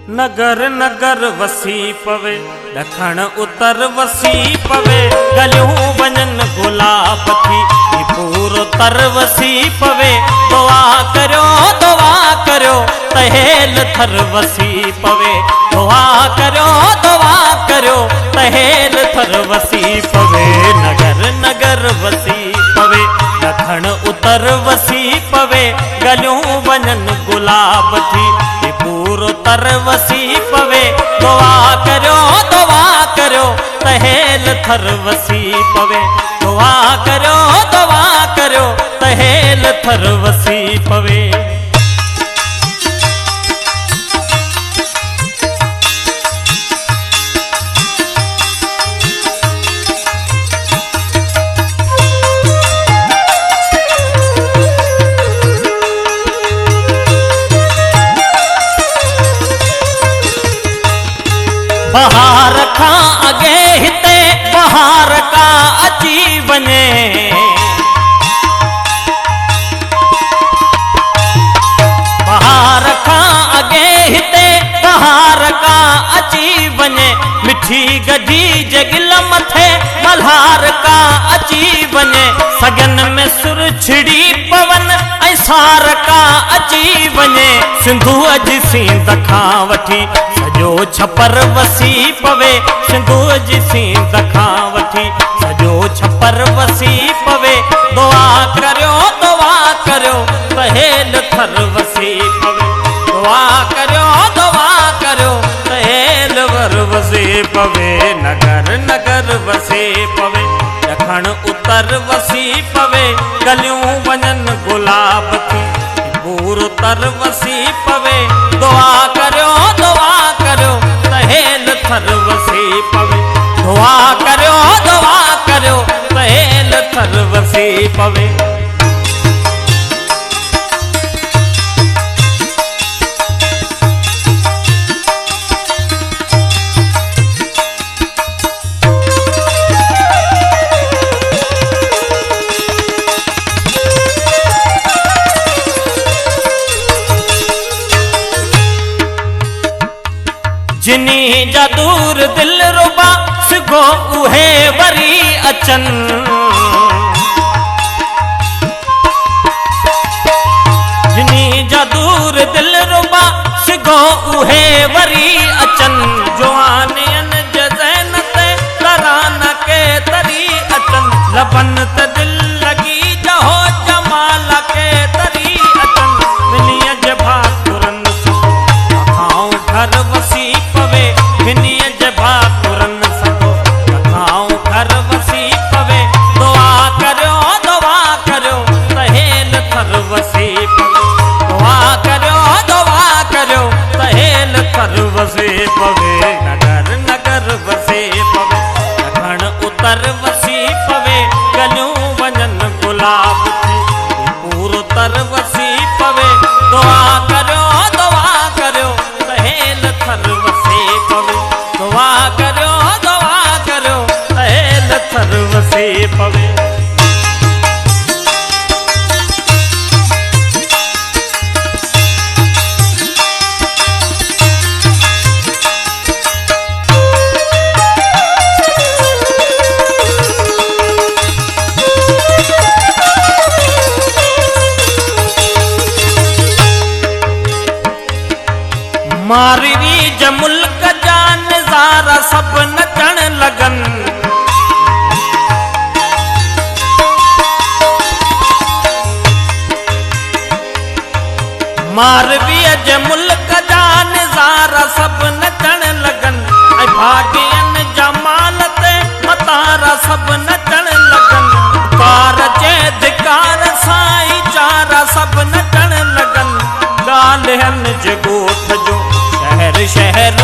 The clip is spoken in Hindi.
नगर नगर वसी पवे दखण उतर वसी पवे गलियों वञन गुलाब थी पूरो तर वसी पवे दुआ करो तहेल थर वसी पवे दुआ करो तहेल थर वसी पवे नगर नगर वसी पवे दखण उतर वसी पवे गलियों वञन गुलाब थी पूरो तर वसी पवे दुआ करो तहेल थर वसी पवे दुआ करो तहेल थर वसी पवे। बहार का अगे हिते बहार का अची वने बहार का अगे हिते बहार का अची वने मिठी गढ़ी जगिल मथे मल्हार का अची वने सगन में सुर छिड़ी पवन ऐसार का अची वने सिंधु अज सींद खां वठी सजो छपर वसी पवे सिंधु अज सींद खां वठी सजो छपर वसी पवे दुआ करो तहेल थर वसी पवे दुआ करो तहेल वर वसी पवे नगर नगर वसी पवे दखण उतर वसी पवे गलियों वञन गुलाब थी पूरो तर वसी पवे दुआ करो तहेल थर वसी पवे दुआ करो तहेल थर वसी पवे। जिनी जा दूर दिल रुबा सिगो उहे वरी अचन जिनी जा दूर दिल रुबा सिगो उहे वरी अचन जवानियन जज़ैन ते तराना के तरी अचन लबन ते दिल लगी जहो जमाल के तरी अचन मिलिय जभा तुरन सको खाओ घर वसी विनिय जभा तुरन सको कथाओं घर वसी पवे दुआ करो तहेल थर वसी पवे दुआ करो तहेल थर वसी पवे नगर नगर वसी पवे दखण उतर वसी पवे गलियों वञन गुलाब थी पूरो तर वसी पवे दुआ करो तहेल थर वसी पवे दुआ करो तहेल थर वसी पवे। मारवी ज मुल्क जा नज़ारा सब नचण लगन मारवी ज मुल्क जा नज़ारा सब नचण लगन ऐं भाग्यन जा माल ते मतारा सब नचण लगन कार जे धिकार साईं चारा सब नचण लगन ॻाल्हियन जे ॻोठ जो शहर